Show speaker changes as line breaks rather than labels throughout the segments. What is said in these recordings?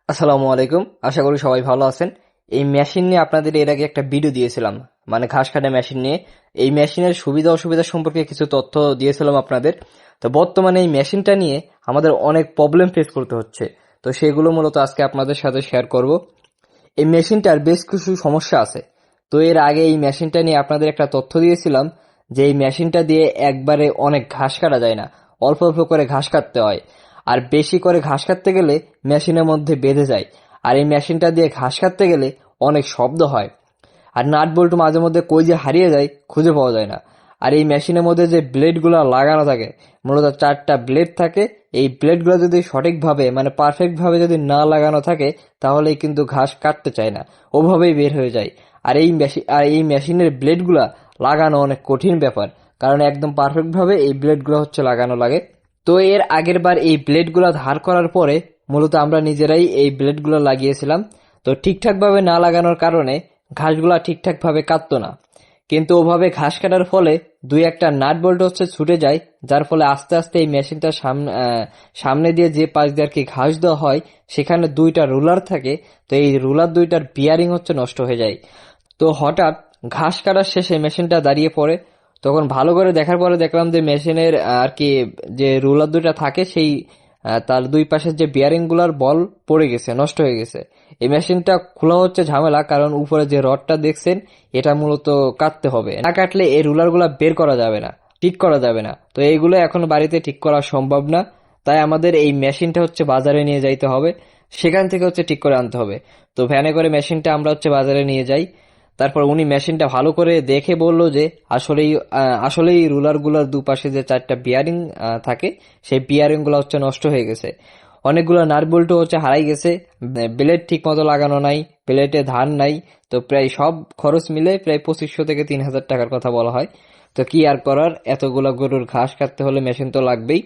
আসসালামু আলাইকুম। আশা করি সবাই ভালো আছেন। এই মেশিন নিয়ে আপনাদের এর আগে একটা ভিডিও দিয়েছিলাম, মানে ঘাস কাটা মেশিন নিয়ে। এই মেশিনের সুবিধা অসুবিধা সম্পর্কে কিছু তথ্য দিয়েছিলাম আপনাদের। তো বর্তমানে এই মেশিনটা নিয়ে আমাদের অনেক প্রবলেম ফেস করতে হচ্ছে। তো সেগুলো মূলত আজকে আপনাদের সাথে শেয়ার করব। এই মেশিনটার বেশ কিছু সমস্যা আছে। তো এর আগে এই মেশিনটা নিয়ে আপনাদের একটা তথ্য দিয়েছিলাম যে এই মেশিনটা দিয়ে একবারে অনেক ঘাস কাটা যায় না, অল্প অল্প করে ঘাস কাটতে হয়। আর বেশি করে ঘাস কাটতে গেলে মেশিনের মধ্যে বেঁধে যায়। আর এই মেশিনটা দিয়ে ঘাস কাটতে গেলে অনেক শব্দ হয়। আর নাট বল্টু মাঝে মধ্যে কই যে হারিয়ে যায় খুঁজে পাওয়া যায় না। আর এই মেশিনের মধ্যে যে ব্লেডগুলো লাগানো থাকে, মূলত 4টা ব্লেড থাকে। এই ব্লেডগুলো যদি সঠিকভাবে মানে পারফেক্ট ভাবে যদি না লাগানো থাকে তাহলে কিন্তু ঘাস কাটতে চায় না, ওভাবেই বের হয়ে যায়। আর এই মেশিনের ব্লেডগুলা লাগানো অনেক কঠিন ব্যাপার, কারণ একদম পারফেক্ট ভাবে এই ব্লেডগুলো হচ্ছে লাগানো লাগে। তো এর আগের বার এই ব্লেডগুলো ধার করার পরে মূলত আমরা নিজেরাই এই ব্লেডগুলো লাগিয়েছিলাম। তো ঠিকঠাক ভাবে না লাগানোর কারণে ঘাসগুলা ঠিকঠাক ভাবে কাটতো না। কিন্তু ওভাবে ঘাস কাটার ফলে দুই একটা নাট বল্টু হচ্ছে ছুটে যায়, যার ফলে আস্তে আস্তে এই মেশিনটা সামনে দিয়ে যে পাশ দিয়ে আর কি ঘাস দেওয়া হয় সেখানে দুইটা রুলার থাকে। তো এই রুলার দুইটার বিয়ারিং হচ্ছে নষ্ট হয়ে যায়। তো হঠাৎ ঘাস কাটার শেষে মেশিনটা দাঁড়িয়ে পড়ে। তখন ভালো করে দেখার পরে দেখলাম যে মেশিনের আর কি যে রুলার দুইটা থাকে সেই তার দুই পাশের যে বিয়ারিং গুলার বল পড়ে গেছে, নষ্ট হয়ে গেছে। এই মেশিনটা খোলা হচ্ছে ঝামেলা, কারণ উপরে যে রডটা দেখছেন এটা মূলত কাটতে হবে, না কাটলে এই রুলার গুলা বের করা যাবে না, ঠিক করা যাবে না। তো এইগুলো এখন বাড়িতে ঠিক করা সম্ভব না। তাই আমাদের এই মেশিনটা হচ্ছে বাজারে নিয়ে যাইতে হবে, সেখান থেকে হচ্ছে ঠিক করে আনতে হবে। তো ভ্যানে করে মেশিনটা আমরা হচ্ছে বাজারে নিয়ে যাই। তারপর উনি মেশিনটা ভালো করে দেখে বলল যে আসলেই রুলার গুলার দুপাশে যে 4টা বিয়ারিং থাকে সেই বিয়ারিং গুলো হচ্ছে নষ্ট হয়ে গেছে। অনেকগুলো নাট বল্টু হচ্ছে হারাই গেছে। ব্লেড ঠিক মতো লাগানো নাই, ব্লেডে ধার নাই। তো প্রায় সব খরচ মিলে প্রায় 2500 থেকে 3000 টাকার কথা বলা হয়। তো কি আর করার, এতগুলো গরুর ঘাস কাটতে হলে মেশিন তো লাগবেই।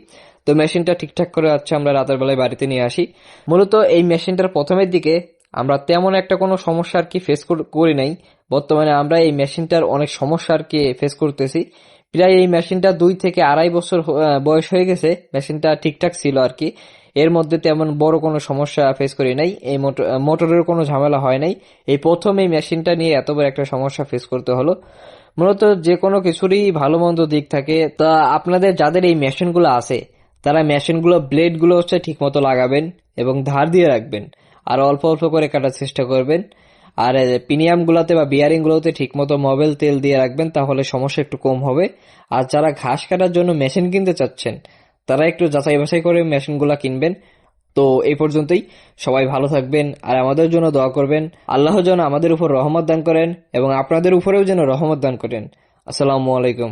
তো মেশিনটা ঠিকঠাক করে হচ্ছে আমরা রাতের বেলায় বাড়িতে নিয়ে আসি। মূলত এই মেশিনটার প্রথমের দিকে আমরা তেমন একটা কোনো সমস্যা আর কি ফেস করি নাই। বর্তমানে আমরা এই মেশিনটার অনেক সমস্যা আর কি ফেস করতেছি। প্রায় এই মেশিনটা 2 থেকে 2.5 বছর বয়স হয়ে গেছে। মেশিনটা ঠিকঠাক ছিল আর কি, এর মধ্যে তেমন বড় কোনো সমস্যা ফেস করি নাই। এই মোটরের কোনো ঝামেলা হয় নাই। এই প্রথম এই মেশিনটা নিয়ে এত বড় একটা সমস্যা ফেস করতে হলো। মূলত যে কোনো কিছুরই ভালো মন্দ দিক থাকে। তা আপনাদের যাদের এই মেশিনগুলো আছে তারা মেশিনগুলো ব্লেডগুলো হচ্ছে ঠিক মতো লাগাবেন এবং ধার দিয়ে রাখবেন। আর অল্প অল্প করে কাটার চেষ্টা করবেন। আর পিনিয়াম গুলাতে বা বিয়ারিং গুলোতে ঠিক মতো মোবিল তেল দিয়ে রাখবেন, তাহলে সমস্যা একটু কম হবে। আর যারা ঘাস কাটার জন্য মেশিন কিনতে চাচ্ছেন তারা একটু যাচাই বাছাই করে মেশিনগুলা কিনবেন। তো এই পর্যন্তই। সবাই ভালো থাকবেন আর আমাদের জন্য দোয়া করবেন। আল্লাহ যেন আমাদের উপর রহমত দান করেন এবং আপনাদের উপরেও যেন রহমত দান করেন। আসসালামু আলাইকুম।